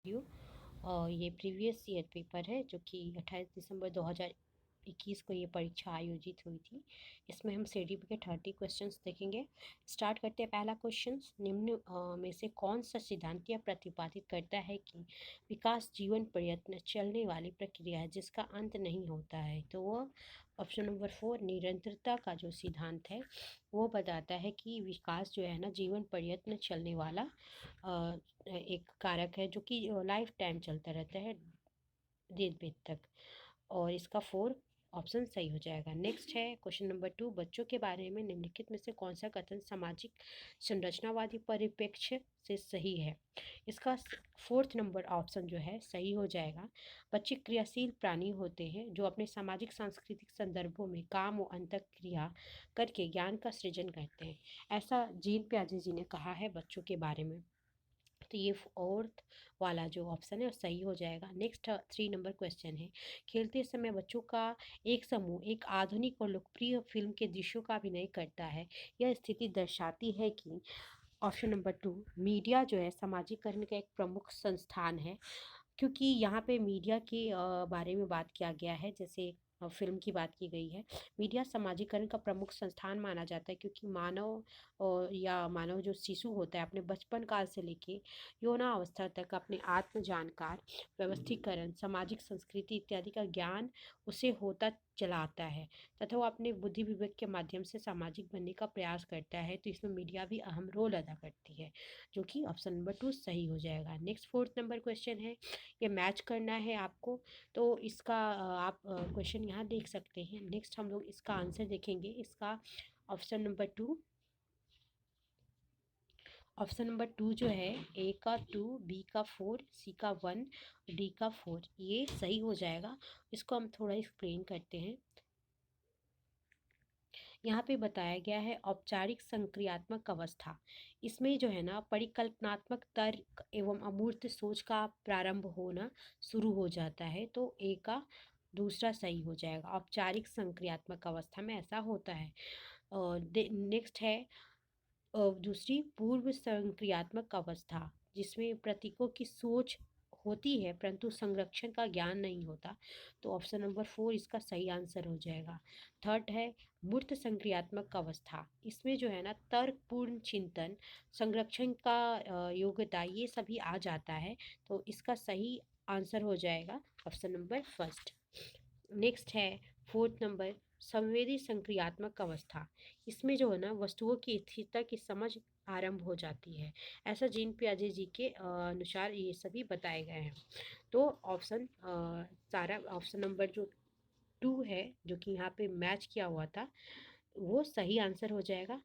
You ये previous year paper है जो कि 28 दिसंबर 2021 को ये परीक्षा आयोजित हुई थी। इसमें हम सीडीपी के 30 क्वेश्चंस देखेंगे। स्टार्ट करते हैं। पहला क्वेश्चन, निम्न में से कौन सा सिद्धांत यह प्रतिपादित करता है कि विकास जीवन प्रयत्न चलने वाली प्रक्रिया है जिसका अंत नहीं होता है? तो वो ऑप्शन नंबर 4 निरंतरता का जो सिद्धांत है वो बताता है कि विकास जो है ना जीवन प्रयत्न चलने वाला एक कारक है जो कि लाइफ टाइम चलता रहता है, देर बेद तक। और इसका 4 ऑप्शन सही हो जाएगा। नेक्स्ट है क्वेश्चन नंबर 2, बच्चों के बारे में निम्नलिखित में से कौन सा कथन सामाजिक संरचनावादी परिप्रेक्ष्य से सही है? इसका 4th नंबर ऑप्शन जो है सही हो जाएगा। बच्चे क्रियाशील प्राणी होते हैं जो अपने सामाजिक सांस्कृतिक संदर्भों में काम और अंतःक्रिया करके ज्ञान का सृजन करते हैं, ऐसा जीन पियाजे जी ने कहा है बच्चों के बारे में। तो ये 4th वाला जो ऑप्शन है वो सही हो जाएगा। नेक्स्ट 3 नंबर क्वेश्चन है, खेलते समय बच्चों का एक समूह एक आधुनिक और लोकप्रिय फिल्म के दृश्यों का अभिनय करता है। यह स्थिति दर्शाती है कि ऑप्शन नंबर 2 मीडिया जो है सामाजिकरण का एक प्रमुख संस्थान है, क्योंकि यहाँ पे मीडिया के बारे में बात किया गया है। जैसे फिल्म की बात की गई है। मीडिया सामाजिकरण का प्रमुख संस्थान माना जाता है क्योंकि मानव या मानव जो शिशु होता है अपने बचपन काल से लेके यौनावस्था तक अपने आत्म जानकार, व्यवस्थीकरण, सामाजिक संस्कृति इत्यादि का ज्ञान उसे होता चला आता है तथा वो अपने बुद्धि विवेक के माध्यम से सामाजिक बनने का प्रयास करता है। तो इसमें मीडिया भी अहम रोल अदा करती है, जो कि ऑप्शन नंबर 2 सही हो जाएगा। नेक्स्ट 4th नंबर क्वेश्चन है, ये मैच करना है आपको, तो इसका आप क्वेश्चन यहाँ देख सकते हैं। नेक्स्ट हम लोग इसका आंसर देखेंगे। इसका ऑप्शन नंबर 2, ऑप्शन नंबर 2 जो है, ए का 2, बी का 4, सी का 1, डी का 4, ये सही हो जाएगा। इसको हम थोड़ा एक्सप्लेन करते हैं। यहाँ पे बताया गया है औपचारिक संक्रियात्मक अवस्था। इसमें जो है ना परिकल्पनात्मक तर्क एवं अमूर्त सोच का प्रारंभ होना शुरू हो जाता है। तो ए का दूसरा सही हो जाएगा। औपचारिक संक्रियात्मक अवस्था में ऐसा होता है। और नेक्स्ट है दूसरी पूर्व संक्रियात्मक अवस्था, जिसमें प्रतीकों की सोच होती है परंतु संरक्षण का ज्ञान नहीं होता। तो ऑप्शन नंबर 4 इसका सही आंसर हो जाएगा। थर्ड है मूर्त संक्रियात्मक अवस्था। इसमें जो है ना तर्कपूर्ण चिंतन, संरक्षण का योग्यता, ये सभी आ जाता है। तो इसका सही आंसर हो जाएगा ऑप्शन नंबर फर्स्ट। नेक्स्ट है 4th नंबर संवेदी संक्रियात्मक अवस्था। इसमें जो है ना वस्तुओं की स्थिरता की समझ आरंभ हो जाती है, ऐसा जीन पियाजे जी के अनुसार ये सभी बताए गए हैं। तो ऑप्शन सारा ऑप्शन नंबर जो 2 है जो कि यहाँ पे मैच किया हुआ था वो सही आंसर हो जाएगा।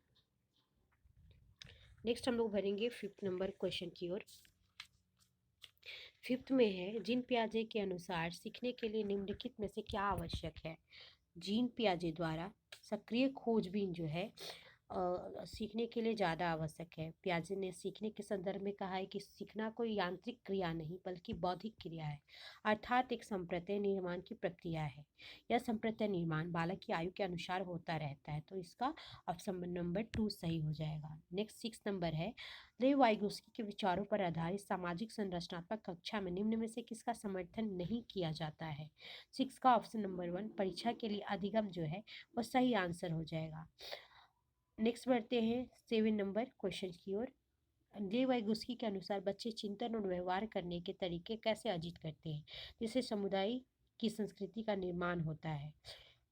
नेक्स्ट हम लोग भरेंगे 5th नंबर क्वेश्चन की ओर। 5th में है, जीन पियाजे के अनुसार सीखने के लिए निम्नलिखित में से क्या आवश्यक है? जीन पियाजे द्वारा सक्रिय खोजबीन जो है सीखने के लिए ज़्यादा आवश्यक है। पियाजे ने सीखने के संदर्भ में कहा है कि सीखना कोई यांत्रिक क्रिया नहीं बल्कि बौद्धिक क्रिया है, अर्थात एक संप्रत्यय निर्माण की प्रक्रिया है। यह संप्रत्यय निर्माण बालक की आयु के अनुसार होता रहता है। तो इसका ऑप्शन नंबर 2 सही हो जाएगा। नेक्स्ट 6 नंबर है, लेव वाइगोस्की के विचारों पर आधारित सामाजिक संरचनात्मक कक्षा में निम्न में से किसका समर्थन नहीं किया जाता है? 6 का ऑप्शन नंबर 1 परीक्षा के लिए अधिगम जो है वो सही आंसर हो जाएगा। नेक्स्ट बढ़ते हैं 7 नंबर क्वेश्चन की ओर। लेव वाइगोस्की के अनुसार बच्चे चिंतन और व्यवहार करने के तरीके कैसे अर्जित करते हैं जिससे समुदाय की संस्कृति का निर्माण होता है?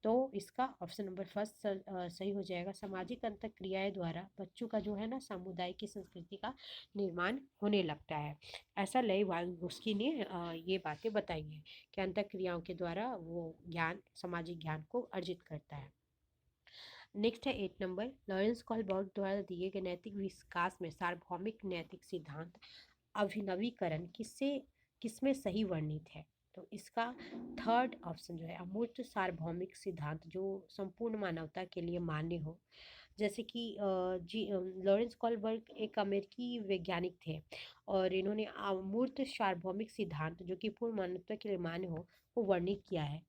तो इसका ऑप्शन नंबर फर्स्ट सही हो जाएगा। सामाजिक अंतःक्रियाएं द्वारा बच्चों का जो है ना समुदाय की संस्कृति का निर्माण होने लगता है, ऐसा लेव वाइगोस्की ने ये बातें बताई हैं कि अंतःक्रियाओं के द्वारा वो ज्ञान, सामाजिक ज्ञान को अर्जित करता है। नेक्स्ट है 8 नंबर, लॉरेंस कॉलबर्ग द्वारा दिए गए नैतिक विकास में सार्वभौमिक नैतिक सिद्धांत अभिनवीकरण किसमें सही वर्णित है? तो इसका 3rd ऑप्शन जो है अमूर्त सार्वभौमिक सिद्धांत, जो संपूर्ण मानवता के लिए मान्य हो। जैसे कि लॉरेंस कॉलबर्ग एक अमेरिकी वैज्ञानिक थे और इन्होंने अमूर्त सार्वभौमिक सिद्धांत जो कि पूर्ण मानवता के लिए मान्य हो वो वर्णित किया है।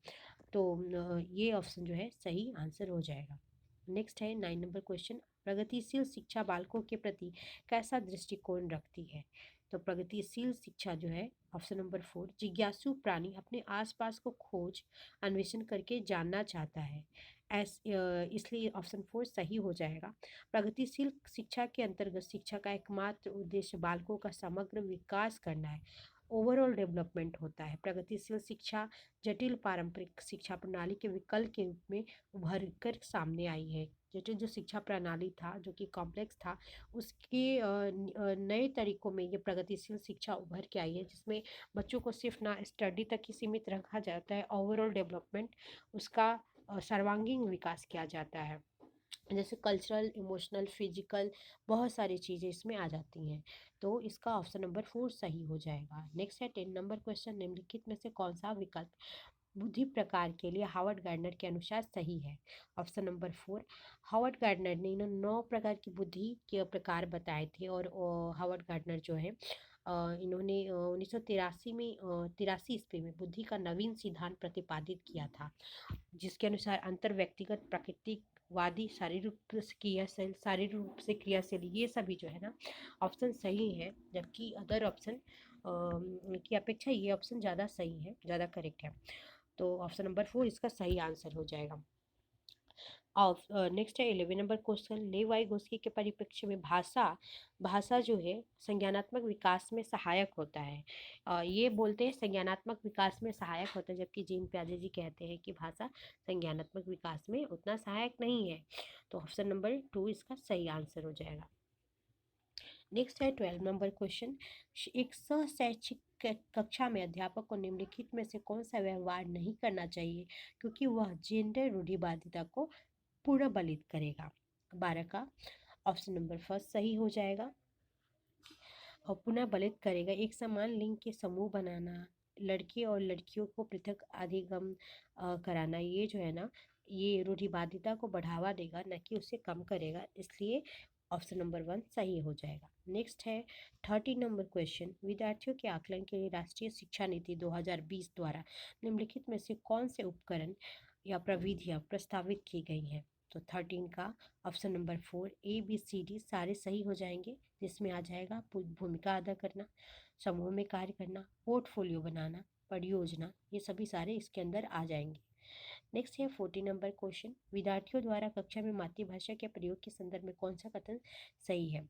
तो ये ऑप्शन जो है सही आंसर हो जाएगा। नेक्स्ट है 9 नंबर क्वेश्चन, प्रगतिशील शिक्षा बालकों के प्रति कैसा दृष्टिकोण रखती है? तो प्रगतिशील शिक्षा जो है ऑप्शन नंबर 4, जिज्ञासु प्राणी अपने आसपास को खोज अन्वेषण करके जानना चाहता है, इसलिए ऑप्शन 4 सही हो जाएगा। प्रगतिशील शिक्षा के अंतर्गत शिक्षा का एकमात्र उद्देश्य बालकों का समग्र विकास करना है, ओवरऑल डेवलपमेंट होता है। प्रगतिशील शिक्षा जटिल पारंपरिक शिक्षा प्रणाली के विकल्प के रूप में उभर कर सामने आई है। जटिल जो शिक्षा प्रणाली था जो कि कॉम्प्लेक्स था, उसके नए तरीकों में ये प्रगतिशील शिक्षा उभर के आई है, जिसमें बच्चों को सिर्फ ना स्टडी तक ही सीमित रखा जाता है, ओवरऑल डेवलपमेंट उसका सर्वांगीण विकास किया जाता है। जैसे कल्चरल, इमोशनल, फिजिकल, बहुत सारी चीज़ें इसमें आ जाती हैं। तो इसका ऑप्शन नंबर 4 सही हो जाएगा। नेक्स्ट है 10 नंबर क्वेश्चन, निम्नलिखित में से कौन सा विकल्प बुद्धि प्रकार के लिए हार्वर्ड गार्डनर के अनुसार सही है? ऑप्शन नंबर 4, हार्वर्ड गार्डनर ने इन्होंने 9 प्रकार की बुद्धि के प्रकार बताए थे, और हार्वर्ड गार्डनर जो है इन्होंने 1983 में 83 ईस्वी में बुद्धि का नवीन सिद्धांत प्रतिपादित किया था, जिसके अनुसार अंतर व्यक्तिगत, प्राकृतिकवादी, शारीरिक रूप से क्रियाशील, ये सभी जो है ना ऑप्शन सही है, जबकि अदर ऑप्शन की अपेक्षा ये ऑप्शन ज़्यादा सही है, ज़्यादा करेक्ट है। तो ऑप्शन नंबर 4 इसका सही आंसर हो जाएगा। नेक्स्ट है 11 नंबर क्वेश्चन, लेवाई गोस्की के परिप्रेक्ष्य में भाषा भाषा जो है संज्ञानात्मक विकास में सहायक होता है। ये बोलते हैं संज्ञानात्मक विकास में सहायक होता है, जबकि जीन प्याजे जी कहते हैं कि भाषा संज्ञानात्मक विकास में उतना सहायक नहीं है। तो ऑप्शन नंबर 2 इसका सही आंसर हो जाएगा। नेक्स्ट है 12 नंबर क्वेश्चन, एक सहशैक्षिक कक्षा में अध्यापक को निम्नलिखित में से कौन सा व्यवहार नहीं करना चाहिए क्योंकि वह जेंडर रूढ़िवादिता को पुनर्बलित करेगा? 12 का ऑप्शन नंबर फर्स्ट सही हो जाएगा। और पुनः बलित करेगा, एक समान लिंग के समूह बनाना, लड़के और लड़कियों को पृथक अधिगम कराना, ये जो है ना ये रूढ़िवादिता को बढ़ावा देगा, न कि उसे कम करेगा, इसलिए ऑप्शन नंबर 1 सही हो जाएगा। नेक्स्ट है 13 नंबर क्वेश्चन, विद्यार्थियों के आकलन के लिए राष्ट्रीय शिक्षा नीति 2020 द्वारा निम्नलिखित में से कौन से उपकरण या प्रविधियां प्रस्तावित की गई हैं? तो 13 का ऑप्शन नंबर 4 ABCD सारे सही हो जाएंगे, जिसमें आ जाएगा भूमिका अदा करना, समूह में कार्य करना, पोर्टफोलियो बनाना, परियोजना, ये सभी सारे इसके अंदर आ जाएंगे। नेक्स्ट है 14 नंबर क्वेश्चन, विद्यार्थियों द्वारा कक्षा में मातृभाषा के प्रयोग के संदर्भ में कौन सा कथन सही है?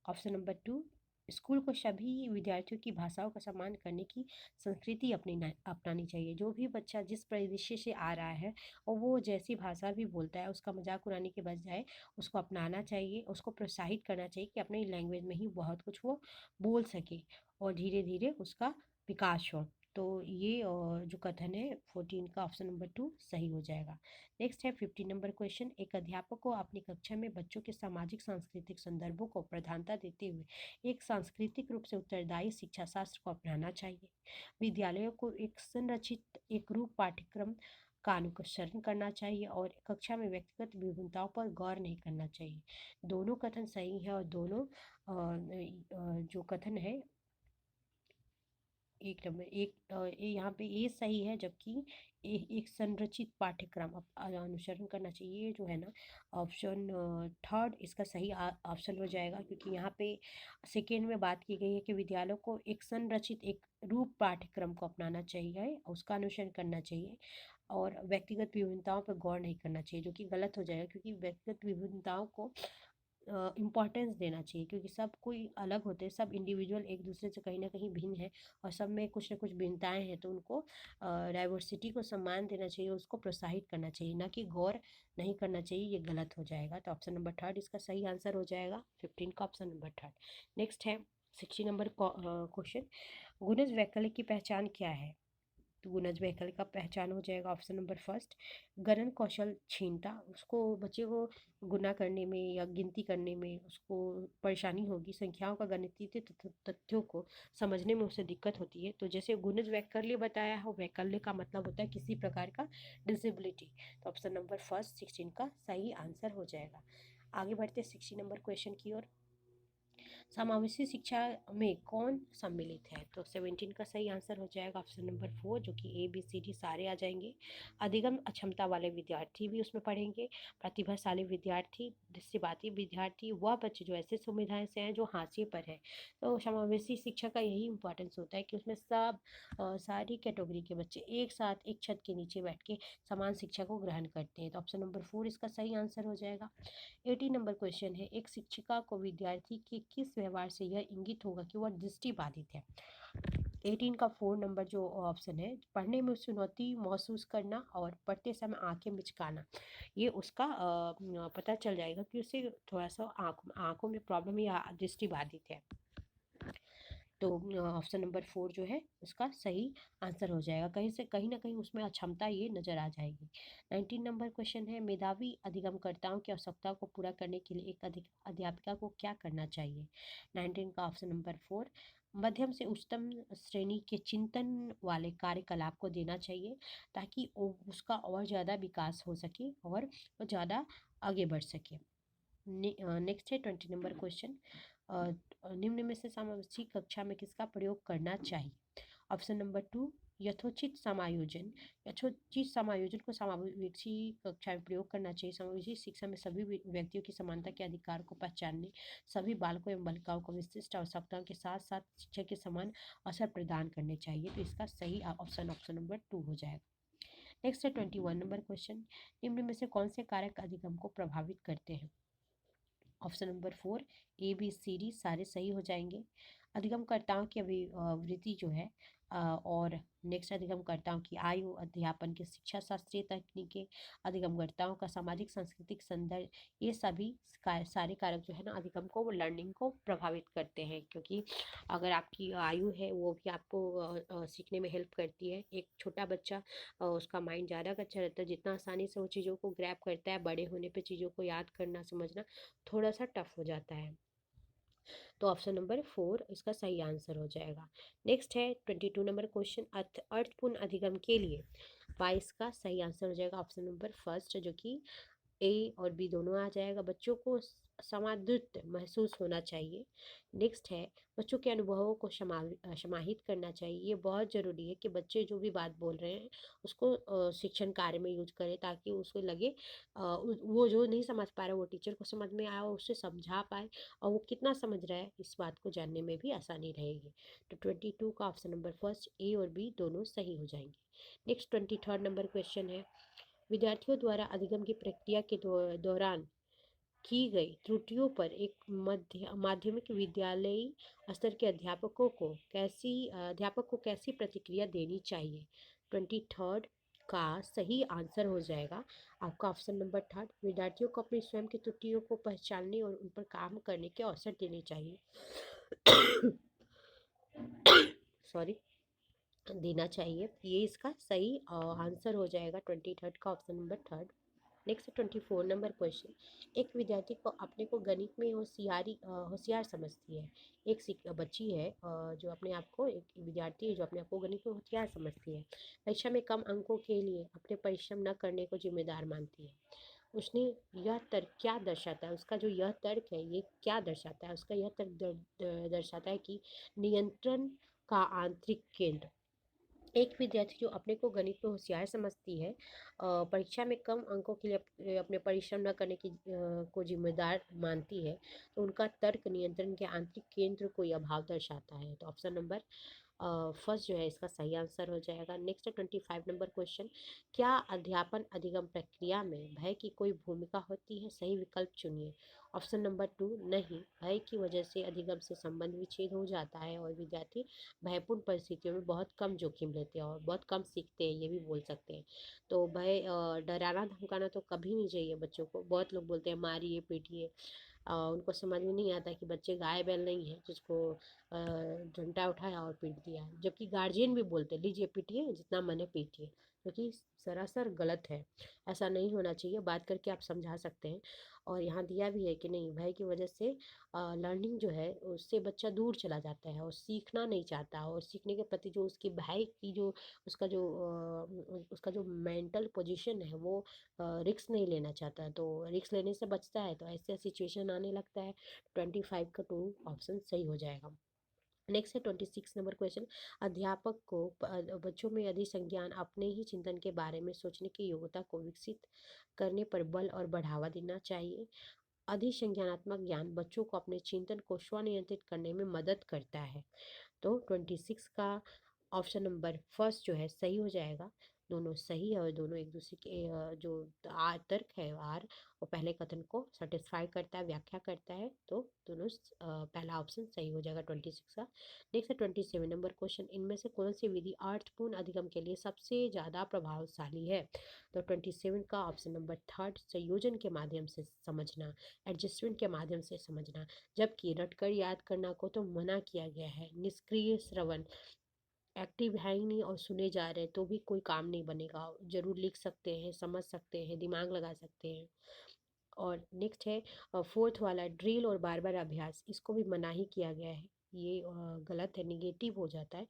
ऑप्शन नंबर 2, स्कूल को सभी विद्यार्थियों की भाषाओं का सम्मान करने की संस्कृति अपनानी चाहिए। जो भी बच्चा जिस परिदृश्य से आ रहा है और वो जैसी भाषा भी बोलता है, उसका मजाक उड़ाने के बजाय उसको अपनाना चाहिए, उसको प्रोत्साहित करना चाहिए कि अपनी लैंग्वेज में ही बहुत कुछ वो बोल सके और धीरे धीरे उसका विकास हो। तो ये जो कथन है 14 का ऑप्शन नंबर 2 सही हो जाएगा। नेक्स्ट है 15 नंबर क्वेश्चन, एक अध्यापक को अपनी कक्षा में बच्चों के सामाजिक सांस्कृतिक संदर्भों को प्रधानता देते हुए एक सांस्कृतिक रूप से उत्तरदायी शिक्षा शास्त्र को अपनाना चाहिए। विद्यालयों को एक संरचित एक रूप पाठ्यक्रम का अनुसरण करना चाहिए और कक्षा में व्यक्तिगत विभिन्नताओं पर गौर नहीं करना चाहिए। दोनों कथन सही है और दोनों जो कथन है एक नंबर यहाँ पे ये सही है, जबकि एक संरचित पाठ्यक्रम अनुसरण करना चाहिए, ये जो है ना ऑप्शन 3 इसका सही ऑप्शन हो जाएगा, क्योंकि यहाँ पे सेकेंड में बात की गई है कि विद्यालयों को एक संरचित एक रूप पाठ्यक्रम को अपनाना चाहिए, उसका अनुसरण करना चाहिए और व्यक्तिगत विभिन्नताओं पर गौर नहीं करना चाहिए, जो कि गलत हो जाएगा, क्योंकि व्यक्तिगत विभिन्नताओं को इम्पॉर्टेंस देना चाहिए, क्योंकि सब कोई अलग होते हैं, सब इंडिविजुअल एक दूसरे से कहीं ना कहीं भिन्न है और सब में कुछ ना कुछ भिन्नताएं हैं, तो उनको डाइवर्सिटी को सम्मान देना चाहिए, उसको प्रोत्साहित करना चाहिए, ना कि गौर नहीं करना चाहिए, ये गलत हो जाएगा। तो ऑप्शन नंबर 3 इसका सही आंसर हो जाएगा, 15 का ऑप्शन नंबर 3। नेक्स्ट है 60 नंबर क्वेश्चन, गुणज वैकल्पिक की पहचान क्या है? तो गुणज वैकल्पिक का पहचान हो जाएगा ऑप्शन नंबर फर्स्ट, गणन कौशल क्षीणता, उसको बच्चे को गुना करने में या गिनती करने में उसको परेशानी होगी, संख्याओं का गणितीय तथ्यों को समझने में उसे दिक्कत होती है। तो जैसे गुणज वैकल्य बताया है, वैकल्य का मतलब होता है किसी प्रकार का डिसेबिलिटी। तो ऑप्शन नंबर फर्स्ट 16 का सही आंसर हो जाएगा। आगे बढ़ते 60 नंबर क्वेश्चन की ओर। समावेशी शिक्षा में कौन सम्मिलित है? तो 17 का सही आंसर हो जाएगा ऑप्शन नंबर 4, जो कि ABCD सारे आ जाएंगे। अधिगम अक्षमता वाले विद्यार्थी भी उसमें पढ़ेंगे। प्रतिभाशाली विद्यार्थी, दृष्टिबाधित विद्यार्थी, वह बच्चे जो ऐसे सुविधाएं से हैं जो हाशिए पर है। तो समावेशी शिक्षा का यही इंपॉर्टेंस होता है कि उसमें सब सारी कैटेगरी के बच्चे एक साथ एक छत के नीचे बैठ के समान शिक्षा को ग्रहण करते हैं। तो ऑप्शन नंबर 4 इसका सही आंसर हो जाएगा। 18 नंबर क्वेश्चन है, एक शिक्षिका को विद्यार्थी के किस व्यवहार से यह इंगित होगा कि वह दृष्टिबाधित है? 18 का 4 नंबर जो ऑप्शन है, पढ़ने में चुनौती महसूस करना और पढ़ते समय आंखें मिचकाना, ये उसका पता चल जाएगा कि उसे थोड़ा सा आंखों में प्रॉब्लम या दृष्टिबाधित है। तो ऑप्शन नंबर 4 जो है उसका सही आंसर हो जाएगा। कहीं ना कहीं उसमें अक्षमता ये नज़र आ जाएगी। 19 नंबर क्वेश्चन है, मेधावी अधिगमकर्ताओं की आवश्यकताओं को पूरा करने के लिए एक अध्यापिका को क्या करना चाहिए? 19 का ऑप्शन नंबर 4, मध्यम से उच्चतम श्रेणी के चिंतन वाले कार्यकलाप को देना चाहिए ताकि उसका और ज़्यादा विकास हो सके और वो ज़्यादा आगे बढ़ सके। नेक्स्ट है 20 नंबर क्वेश्चन, निम्न में से समावेशी कक्षा में किसका प्रयोग करना चाहिए? ऑप्शन नंबर 2, यथोचित समायोजन। यथोचित समायोजन को समावेशी कक्षा में प्रयोग करना चाहिए। समावेशी शिक्षा में सभी व्यक्तियों की समानता के अधिकार को पहचानने, सभी बालकों एवं बालिकाओं को विशिष्ट आवश्यकताओं के साथ साथ शिक्षा के समान अवसर प्रदान करने चाहिए। तो इसका सही ऑप्शन नंबर 2 हो जाएगा। नेक्स्ट है 21 नंबर क्वेश्चन, निम्न में से कौन से कारक अधिगम को प्रभावित करते हैं? ऑप्शन नंबर 4, ABCD सारे सही हो जाएंगे। अधिगमकर्ताओं की अभिवृत्ति जो है और नेक्स्ट अधिगमकर्ताओं की आयु, अध्यापन की शिक्षा शास्त्रीय तकनीकें, अधिगमकर्ताओं का सामाजिक सांस्कृतिक संदर्भ, ये सभी सारे कारक जो है ना अधिगम को, लर्निंग को प्रभावित करते हैं। क्योंकि अगर आपकी आयु है वो भी आपको सीखने में हेल्प करती है। एक छोटा बच्चा उसका माइंड ज़्यादा अच्छा रहता है, जितना आसानी से वो चीज़ों को ग्रैब करता है, बड़े होने पे चीज़ों को याद करना समझना थोड़ा सा टफ हो जाता है। तो ऑप्शन नंबर 4 इसका सही आंसर हो जाएगा। नेक्स्ट है 22 नंबर क्वेश्चन, अर्थपूर्ण अधिगम के लिए 22 का सही आंसर हो जाएगा ऑप्शन नंबर फर्स्ट, जो कि A और B दोनों आ जाएगा। बच्चों को समादृत महसूस होना चाहिए। नेक्स्ट है, बच्चों के अनुभवों को समाहित करना चाहिए। ये बहुत ज़रूरी है कि बच्चे जो भी बात बोल रहे हैं उसको शिक्षण कार्य में यूज करें, ताकि उसको लगे वो जो नहीं समझ पा रहा है वो टीचर को समझ में आए और उससे समझा पाए, और वो कितना समझ रहा है इस बात को जानने में भी आसानी रहेगी। तो 22 का ऑप्शन नंबर फर्स्ट, A और B दोनों सही हो जाएंगे। नेक्स्ट 23 नंबर क्वेश्चन है, विद्यार्थियों द्वारा अधिगम की प्रक्रिया के दौरान की गई त्रुटियों पर एक माध्यमिक विद्यालयी स्तर के अध्यापक को कैसी प्रतिक्रिया देनी चाहिए? 23 का सही आंसर हो जाएगा आपका ऑप्शन नंबर 3, विद्यार्थियों को अपनी स्वयं की त्रुटियों को पहचानने और उन पर काम करने के अवसर देने चाहिए। सॉरी, देना चाहिए। ये इसका सही आंसर हो जाएगा 23 का option number 3। Next 24 number question, एक विद्यार्थी को अपने को गणित में होशियार समझती है। एक बच्ची है जो अपने आप को, एक विद्यार्थी है जो अपने आप को गणित में होशियार समझती है। परीक्षा में कम अंकों के लिए अपने परिश्रम न करने को जिम्मेदार मानती है। उसने यह तर्क क्या दर्शाता है? उसका जो यह तर्क है ये क्या दर्शाता है? उसका यह तर्क दर्शाता है कि नियंत्रण का आंतरिक केंद्र। एक विद्यार्थी जो अपने को गणित में होशियार समझती है, परीक्षा में कम अंकों के लिए अपने परिश्रम न करने की को जिम्मेदार मानती है, तो उनका तर्क नियंत्रण के आंतरिक केंद्र को यह भाव दर्शाता है। तो ऑप्शन नंबर फर्स्ट जो है इसका सही आंसर हो जाएगा। नेक्स्ट 25 नंबर क्वेश्चन, क्या अध्यापन अधिगम प्रक्रिया में भय की कोई भूमिका होती है? सही विकल्प चुनिए। ऑप्शन नंबर 2, नहीं, भय की वजह से अधिगम से संबंध विच्छेद हो जाता है और विद्यार्थी भयपूर्ण परिस्थितियों में बहुत कम जोखिम लेते हैं और बहुत कम सीखते हैं, ये भी बोल सकते हैं। तो भय, डराना धमकाना तो कभी नहीं चाहिए बच्चों को। बहुत लोग बोलते हैं मारिए पीटिए, उनको समझ में नहीं आता कि बच्चे गाय बैल नहीं है जिसको डंडा उठाया और पीट दिया, जबकि गार्जियन भी बोलते लीजिए पीटिए जितना मन है पीटिए, जो कि सरासर गलत है। ऐसा नहीं होना चाहिए, बात करके आप समझा सकते हैं। और यहाँ दिया भी है कि नहीं, भय की वजह से लर्निंग जो है उससे बच्चा दूर चला जाता है और सीखना नहीं चाहता, और सीखने के प्रति जो उसकी भय की जो उसका जो मेंटल पोजीशन है वो रिक्स नहीं लेना चाहता है, तो रिक्स लेने से बचता है, तो ऐसे सिचुएशन आने लगता है। 25 का 2 ऑप्शन सही हो जाएगा। नेक्स्ट है 26 नंबर क्वेश्चन। अध्यापक को बच्चों में अधिक संज्ञान अपने ही चिंतन के बारे में सोचने की योग्यता को विकसित करने पर बल और बढ़ावा देना चाहिए। अधिसंज्ञानात्मक ज्ञान बच्चों को अपने चिंतन को स्वनियंत्रित करने में मदद करता है। तो 26 का ऑप्शन नंबर फर्स्ट जो है सही हो जाएगा। दोनों सही है और दोनों एक दूसरे के जो तर्क है आर वो पहले कथन को सेटिस्फाई करता है, व्याख्या करता है, तो दोनों पहला ऑप्शन सही हो जाएगा 26 का। नेक्स्ट है 27 नंबर क्वेश्चन। इनमें से कौन सी विधि अर्थपूर्ण अधिगम के लिए सबसे ज़्यादा प्रभावशाली है? तो 27 का ऑप्शन नंबर थर्ड, संयोजन के माध्यम से समझना, एडजस्टमेंट के माध्यम से समझना, जबकि रटकर याद करना को तो मना किया गया है। निष्क्रिय श्रवण, एक्टिव है ही नहीं और सुने जा रहे हैं तो भी कोई काम नहीं बनेगा, जरूर लिख सकते हैं, समझ सकते हैं, दिमाग लगा सकते हैं। और नेक्स्ट है फोर्थ वाला, ड्रिल और बार बार अभ्यास, इसको भी मना ही किया गया है, ये गलत है, निगेटिव हो जाता है।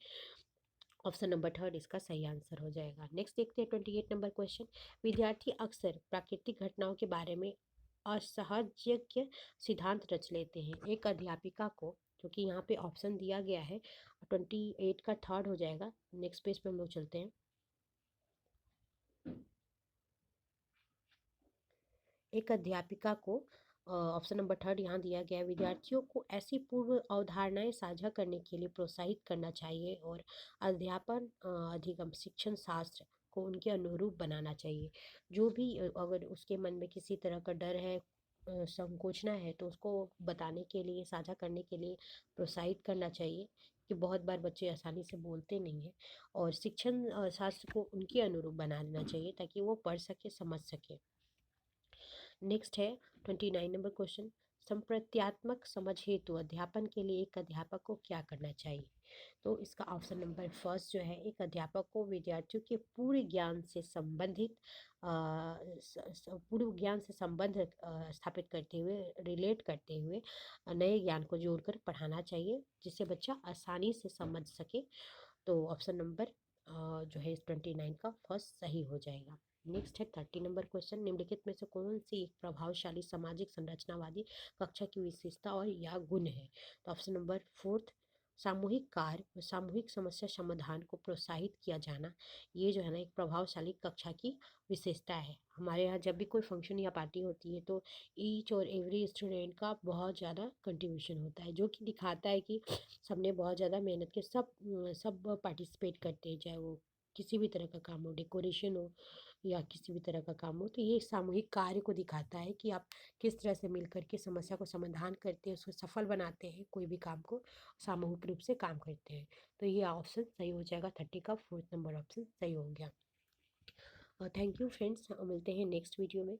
ऑप्शन नंबर थर्ड इसका सही आंसर हो जाएगा। नेक्स्ट देखते हैं 28 नंबर क्वेश्चन। विद्यार्थी अक्सर प्राकृतिक घटनाओं के बारे में असहजज्ञ सिद्धांत रच लेते हैं। एक अध्यापिका को, क्योंकि यहाँ पे ऑप्शन दिया गया है, 28 का थर्ड हो जाएगा। नेक्स्ट पेज पे हम लोग चलते हैं। एक अध्यापिका को, ऑप्शन नंबर थर्ड यहाँ दिया गया है, विद्यार्थियों को ऐसी पूर्व अवधारणाएं साझा करने के लिए प्रोत्साहित करना चाहिए और अध्यापन अधिगम शिक्षण शास्त्र को उनके अनुरूप बनाना चाहिए। जो भी अगर उसके मन में किसी तरह का डर है, संकोचना है, तो उसको बताने के लिए, साझा करने के लिए प्रोत्साहित करना चाहिए कि बहुत बार बच्चे आसानी से बोलते नहीं हैं, और शिक्षण शास्त्र को उनके अनुरूप बना देना चाहिए ताकि वो पढ़ सके, समझ सके। नेक्स्ट है 29 नंबर क्वेश्चन। संप्रत्यात्मक समझ हेतु अध्यापन के लिए एक अध्यापक को क्या करना चाहिए? तो इसका ऑप्शन नंबर फर्स्ट जो है, एक अध्यापक को विद्यार्थियों के पूरे ज्ञान से संबंधित पूर्व ज्ञान से संबंध स्थापित करते हुए, रिलेट करते हुए नए ज्ञान को जोड़कर पढ़ाना चाहिए, जिससे बच्चा आसानी से समझ सके। तो ऑप्शन नंबर जो है 29 का फर्स्ट सही हो जाएगा। नेक्स्ट है 30 नंबर क्वेश्चन। निम्नलिखित में से कौन सी एक प्रभावशाली सामाजिक संरचनावादी कक्षा की विशेषता और या गुण है? तो ऑप्शन नंबर फोर्थ, सामूहिक कार्य और सामूहिक समस्या समाधान को प्रोत्साहित किया जाना, ये जो है ना एक प्रभावशाली कक्षा की विशेषता है। हमारे यहाँ जब भी कोई फंक्शन या पार्टी होती है तो ईच और एवरी स्टूडेंट का बहुत ज़्यादा कंट्रीब्यूशन होता है, जो कि दिखाता है कि सबने बहुत ज़्यादा मेहनत के, सब पार्टिसिपेट करते हैं, चाहे वो किसी भी तरह का काम हो, डेकोरेशन हो या किसी भी तरह का काम हो। तो ये सामूहिक कार्य को दिखाता है कि आप किस तरह से मिल करके समस्या को समाधान करते हैं, उसको सफल बनाते हैं, कोई भी काम को सामूहिक रूप से काम करते हैं। तो ये ऑप्शन सही हो जाएगा, 30 का फोर्थ नंबर ऑप्शन सही हो गया। थैंक यू फ्रेंड्स, मिलते हैं नेक्स्ट वीडियो में।